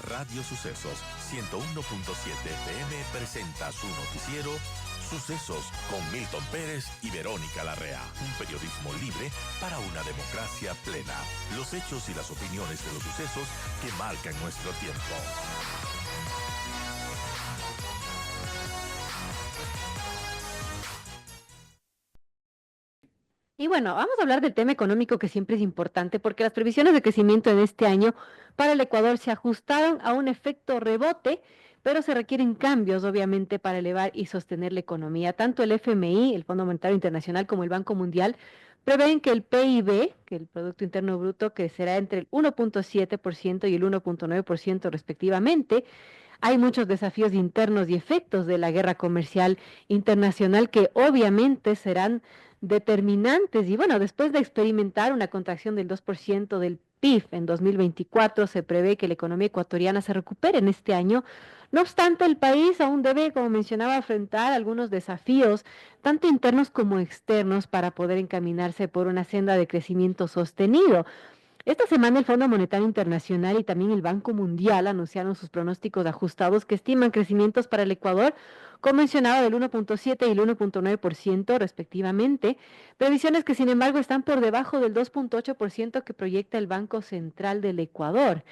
Radio Sucesos 101.7 FM presenta su noticiero Sucesos con Milton Pérez y Verónica Larrea. Un periodismo libre para una democracia plena. Los hechos y las opiniones de los sucesos que marcan nuestro tiempo. Y bueno, vamos a hablar del tema económico que siempre es importante porque las previsiones de crecimiento en este año para el Ecuador se ajustaron a un efecto rebote, pero se requieren cambios, obviamente, para elevar y sostener la economía. Tanto el FMI, el Fondo Monetario Internacional, como el Banco Mundial prevén que el PIB, que el Producto Interno Bruto, crecerá entre el 1.7% y el 1.9% respectivamente. Hay muchos desafíos internos y efectos de la guerra comercial internacional que obviamente serán determinantes. Y bueno, después de experimentar una contracción del 2% del PIB en 2024, se prevé que la economía ecuatoriana se recupere en este año. No obstante, el país aún debe, como mencionaba, enfrentar algunos desafíos, tanto internos como externos, para poder encaminarse por una senda de crecimiento sostenido. Esta semana el Fondo Monetario Internacional y también el Banco Mundial anunciaron sus pronósticos ajustados que estiman crecimientos para el Ecuador, como mencionaba, del 1.7 y el 1.9% respectivamente, previsiones que sin embargo están por debajo del 2.8% que proyecta el Banco Central del Ecuador.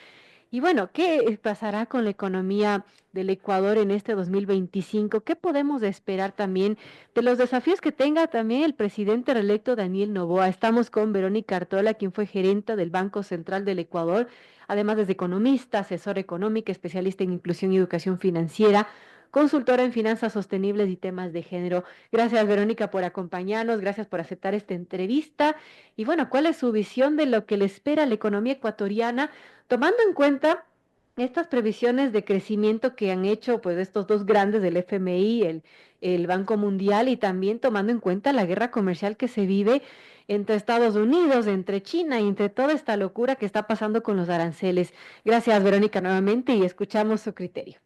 Y bueno, ¿qué pasará con la economía del Ecuador en este 2025? ¿Qué podemos esperar también de los desafíos que tenga también el presidente reelecto Daniel Noboa? Estamos con Verónica Artola, quien fue gerente del Banco Central del Ecuador, además es economista, asesora económica, especialista en inclusión y educación financiera, consultora en finanzas sostenibles y temas de género. Gracias, Verónica, por acompañarnos, gracias por aceptar esta entrevista. Y bueno, ¿cuál es su visión de lo que le espera a la economía ecuatoriana, tomando en cuenta estas previsiones de crecimiento que han hecho pues estos dos grandes del FMI, el Banco Mundial, y también tomando en cuenta la guerra comercial que se vive entre Estados Unidos, entre China y entre toda esta locura que está pasando con los aranceles? Gracias, Verónica, nuevamente, y escuchamos su criterio.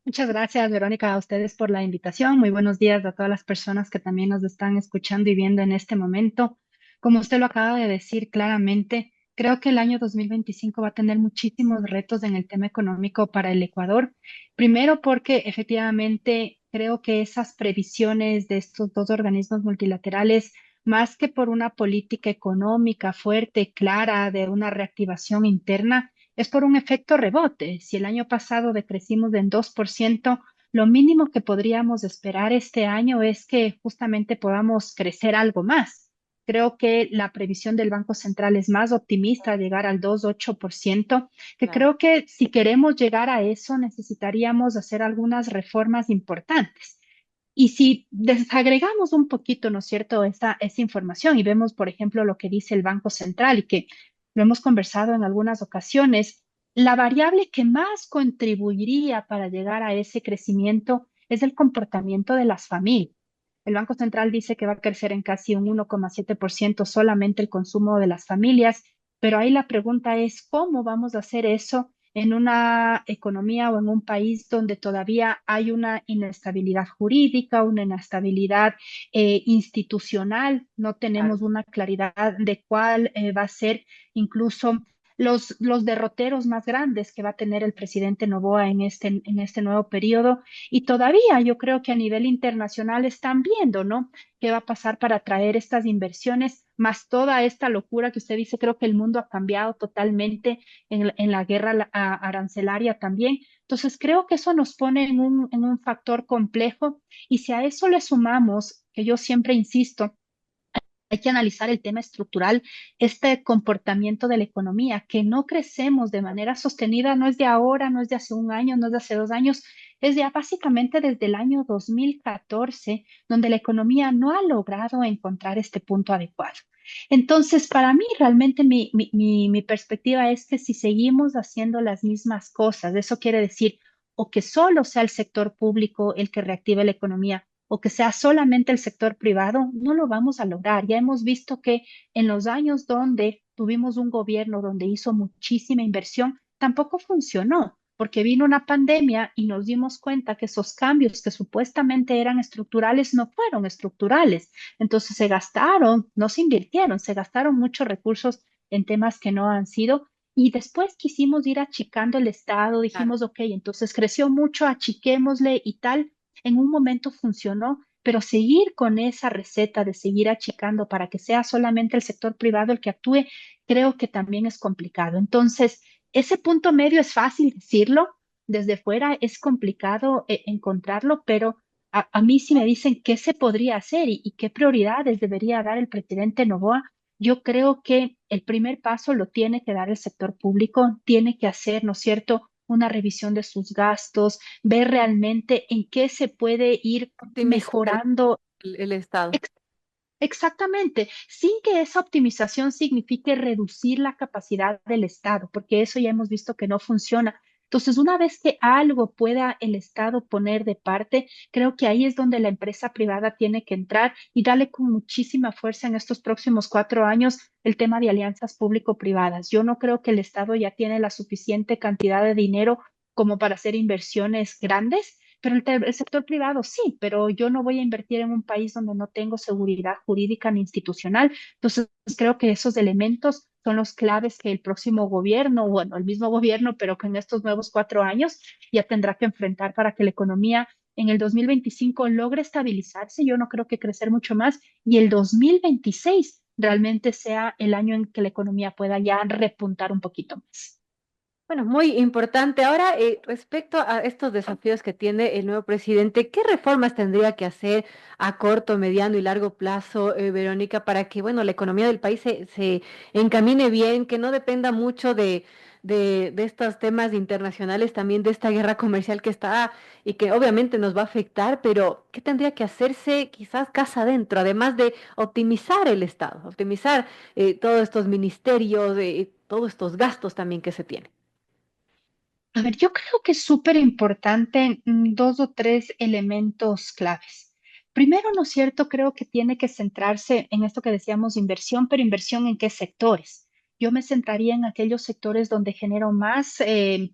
Muchas gracias, Verónica, a ustedes por la invitación. Muy buenos días a todas las personas que también nos están escuchando y viendo en este momento. Como usted lo acaba de decir claramente, creo que el año 2025 va a tener muchísimos retos en el tema económico para el Ecuador. Primero, porque efectivamente creo que esas previsiones de estos dos organismos multilaterales, más que por una política económica fuerte, clara, de una reactivación interna, es por un efecto rebote. Si el año pasado decrecimos en 2%, lo mínimo que podríamos esperar este año es que justamente podamos crecer algo más. Creo que la previsión del Banco Central es más optimista, llegar al 2,8%, que Claro. creo que si queremos llegar a eso necesitaríamos hacer algunas reformas importantes. Y si desagregamos un poquito, ¿no es cierto?, esa información y vemos, por ejemplo, lo que dice el Banco Central y que lo hemos conversado en algunas ocasiones, la variable que más contribuiría para llegar a ese crecimiento es el comportamiento de las familias. El Banco Central dice que va a crecer en casi un 1,7% solamente el consumo de las familias, pero ahí la pregunta es, ¿cómo vamos a hacer eso en una economía o en un país donde todavía hay una inestabilidad jurídica, una inestabilidad institucional? No tenemos una claridad de cuál va a ser incluso los derroteros más grandes que va a tener el presidente Noboa en este nuevo periodo. Y todavía yo creo que a nivel internacional están viendo, ¿no? ¿Qué va a pasar para atraer estas inversiones? Más toda esta locura que usted dice, creo que el mundo ha cambiado totalmente en la guerra arancelaria también. Entonces, creo que eso nos pone en un factor complejo. Y si a eso le sumamos, que yo siempre insisto, hay que analizar el tema estructural, este comportamiento de la economía, que no crecemos de manera sostenida, no es de ahora, no es de hace un año, no es de hace 2 años, es ya básicamente desde el año 2014, donde la economía no ha logrado encontrar este punto adecuado. Entonces, para mí, realmente mi perspectiva es que si seguimos haciendo las mismas cosas, eso quiere decir o que solo sea el sector público el que reactive la economía, o que sea solamente el sector privado, no lo vamos a lograr. Ya hemos visto que en los años donde tuvimos un gobierno donde hizo muchísima inversión, tampoco funcionó, porque vino una pandemia y nos dimos cuenta que esos cambios que supuestamente eran estructurales no fueron estructurales. Entonces se gastaron, no se invirtieron, se gastaron muchos recursos en temas que no han sido. y después quisimos ir achicando el Estado, Claro. dijimos, ok, entonces creció mucho, achiquémosle y tal. En un momento funcionó, pero seguir con esa receta de seguir achicando para que sea solamente el sector privado el que actúe, creo que también es complicado. Entonces, ese punto medio es fácil decirlo, desde fuera es complicado encontrarlo, pero a mí sí me dicen qué se podría hacer y qué prioridades debería dar el presidente Noboa. Yo creo que el primer paso lo tiene que dar el sector público, tiene que hacer, ¿no es cierto?, una revisión de sus gastos, ver realmente en qué se puede ir Optimizar mejorando. el Estado. Exactamente, sin que esa optimización signifique reducir la capacidad del Estado, porque eso ya hemos visto que no funciona. Entonces, una vez que algo pueda el Estado poner de parte, creo que ahí es donde la empresa privada tiene que entrar y darle con muchísima fuerza en estos próximos 4 años el tema de alianzas público-privadas. Yo no creo que el Estado ya tiene la suficiente cantidad de dinero como para hacer inversiones grandes, pero el sector privado sí, pero yo no voy a invertir en un país donde no tengo seguridad jurídica ni institucional. Entonces, creo que esos elementos son los claves que el próximo gobierno, bueno, el mismo gobierno, pero que en estos nuevos 4 años ya tendrá que enfrentar para que la economía en el 2025 logre estabilizarse. Yo no creo que crecer mucho más y el 2026 realmente sea el año en que la economía pueda ya repuntar un poquito más. Bueno, muy importante. Ahora, respecto a estos desafíos que tiene el nuevo presidente, ¿qué reformas tendría que hacer a corto, mediano y largo plazo, Verónica, para que, bueno, la economía del país se encamine bien, que no dependa mucho de estos temas internacionales, también de esta guerra comercial que está y que obviamente nos va a afectar, pero ¿qué tendría que hacerse quizás casa adentro, además de optimizar el Estado, optimizar todos estos ministerios, todos estos gastos también que se tienen? A ver, yo creo que es súper importante dos o tres elementos claves. Primero, ¿no es cierto? Creo que tiene que centrarse en esto que decíamos inversión, pero inversión en qué sectores. Yo me centraría en aquellos sectores donde genero más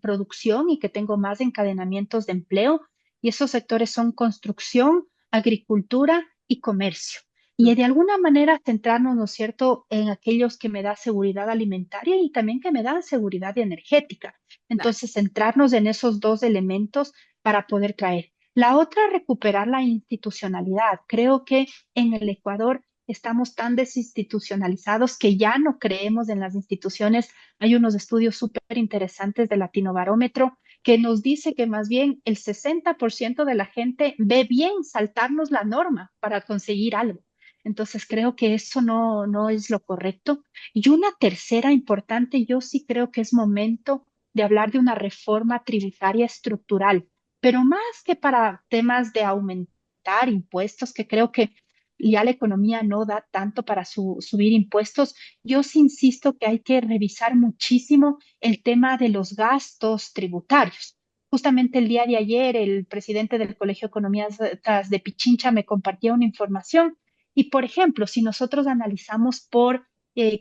producción y que tengo más encadenamientos de empleo, y esos sectores son construcción, agricultura y comercio. Y de alguna manera centrarnos, ¿no es cierto?, en aquellos que me da seguridad alimentaria y también que me dan seguridad energética. Entonces, centrarnos en esos dos elementos para poder traer. La otra, recuperar la institucionalidad. Creo que en el Ecuador estamos tan desinstitucionalizados que ya no creemos en las instituciones. Hay unos estudios súper interesantes de Latinobarómetro que nos dice que más bien el 60% de la gente ve bien saltarnos la norma para conseguir algo. Entonces, creo que eso no es lo correcto. Y una tercera importante, yo sí creo que es momento de hablar de una reforma tributaria estructural, pero más que para temas de aumentar impuestos, que creo que ya la economía no da tanto para subir impuestos, yo sí insisto que hay que revisar muchísimo el tema de los gastos tributarios. Justamente el día de ayer, el presidente del Colegio de Economistas de Pichincha me compartía una información y, por ejemplo, si nosotros analizamos por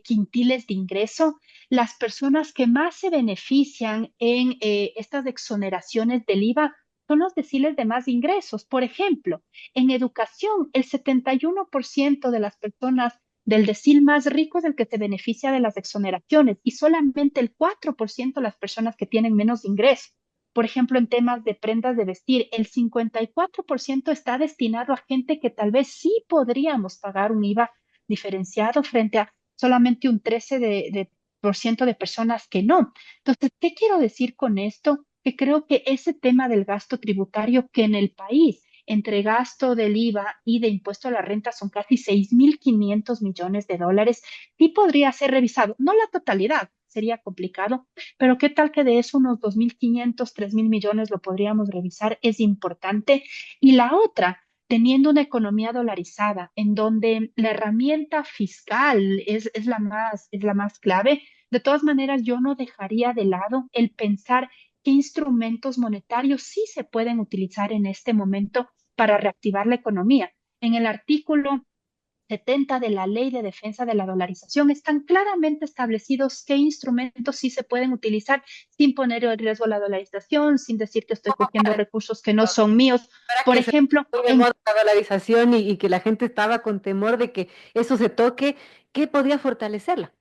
quintiles de ingreso, las personas que más se benefician en estas exoneraciones del IVA son los deciles de más ingresos. Por ejemplo, en educación, el 71% de las personas del decil más rico es el que se beneficia de las exoneraciones y solamente el 4% las personas que tienen menos ingresos. Por ejemplo, en temas de prendas de vestir, el 54% está destinado a gente que tal vez sí podríamos pagar un IVA diferenciado frente a solamente un 13% de personas que no. Entonces, ¿qué quiero decir con esto? Que creo que ese tema del gasto tributario que en el país, entre gasto del IVA y de impuesto a la renta, son casi 6.500 millones de dólares, sí podría ser revisado. No la totalidad, sería complicado, pero qué tal que de eso unos 2.500, 3.000 millones lo podríamos revisar, es importante. Y la otra, teniendo una economía dolarizada, en donde la herramienta fiscal es la más clave, de todas maneras yo no dejaría de lado el pensar qué instrumentos monetarios sí se pueden utilizar en este momento para reactivar la economía. En el artículo 70 de la Ley de Defensa de la Dolarización están claramente establecidos qué instrumentos sí se pueden utilizar sin poner en riesgo la dolarización, sin decir que estoy cogiendo recursos que no son míos. Para Por que se ejemplo, ponga en modo la dolarización y que la gente estaba con temor de que eso se toque, ¿qué podría fortalecerla?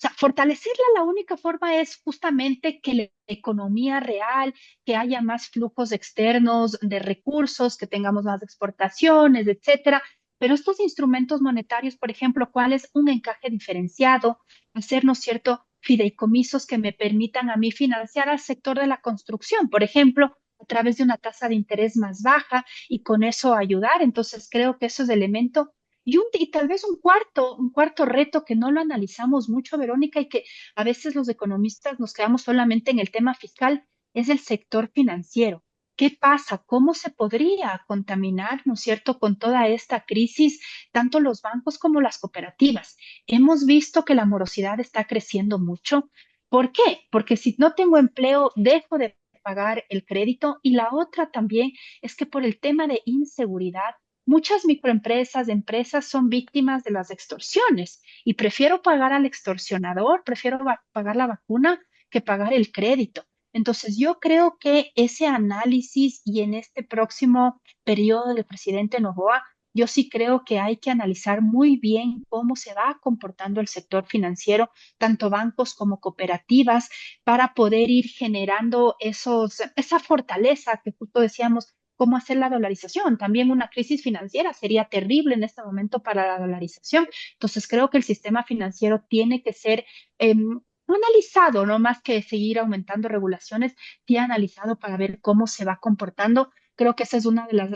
sea, fortalecerla la única forma es justamente que la economía real, que haya más flujos externos de recursos, que tengamos más exportaciones, etcétera. Pero estos instrumentos monetarios, por ejemplo, ¿cuál es un encaje diferenciado? Hacer, ¿no es cierto?, fideicomisos que me permitan a mí financiar al sector de la construcción, por ejemplo, a través de una tasa de interés más baja y con eso ayudar. Entonces, creo que eso es elemento y tal vez un cuarto reto que no lo analizamos mucho, Verónica, y que a veces los economistas nos quedamos solamente en el tema fiscal, es el sector financiero. ¿Qué pasa? ¿Cómo se podría contaminar, ¿no es cierto?, con toda esta crisis, tanto los bancos como las cooperativas. Hemos visto que la morosidad está creciendo mucho. ¿Por qué? Porque si no tengo empleo, dejo de pagar el crédito y la otra también es que por el tema de inseguridad, muchas microempresas, empresas son víctimas de las extorsiones y prefiero pagar al extorsionador, prefiero pagar la vacuna que pagar el crédito. Entonces, yo creo que ese análisis y en este próximo periodo del presidente Noboa, yo sí creo que hay que analizar muy bien cómo se va comportando el sector financiero, tanto bancos como cooperativas, para poder ir generando esa fortaleza que justo decíamos cómo hacer la dolarización. También una crisis financiera sería terrible en este momento para la dolarización. Entonces, creo que el sistema financiero tiene que ser analizado, no más que seguir aumentando regulaciones, sí analizado para ver cómo se va comportando. Creo que ese es uno de los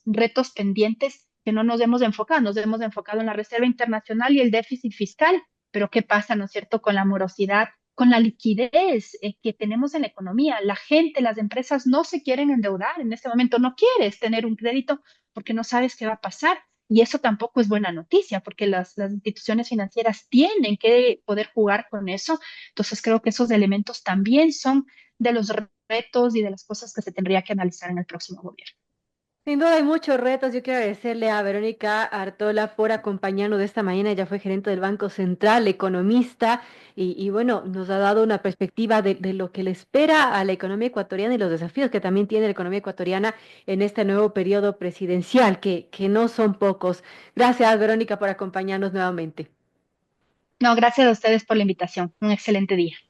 retos pendientes que no nos hemos enfocado en la Reserva Internacional y el déficit fiscal, pero ¿qué pasa, no es cierto?, con la morosidad, con la liquidez que tenemos en la economía. La gente, las empresas no se quieren endeudar en este momento, no quieres tener un crédito porque no sabes qué va a pasar. Y eso tampoco es buena noticia, porque las instituciones financieras tienen que poder jugar con eso. Entonces creo que esos elementos también son de los retos y de las cosas que se tendría que analizar en el próximo gobierno. Sin duda hay muchos retos. Yo quiero agradecerle a Verónica Artola por acompañarnos de esta mañana. Ella fue gerente del Banco Central, economista, y bueno, nos ha dado una perspectiva de lo que le espera a la economía ecuatoriana y los desafíos que también tiene la economía ecuatoriana en este nuevo periodo presidencial, que no son pocos. Gracias, Verónica, por acompañarnos nuevamente. No, gracias a ustedes por la invitación. Un excelente día.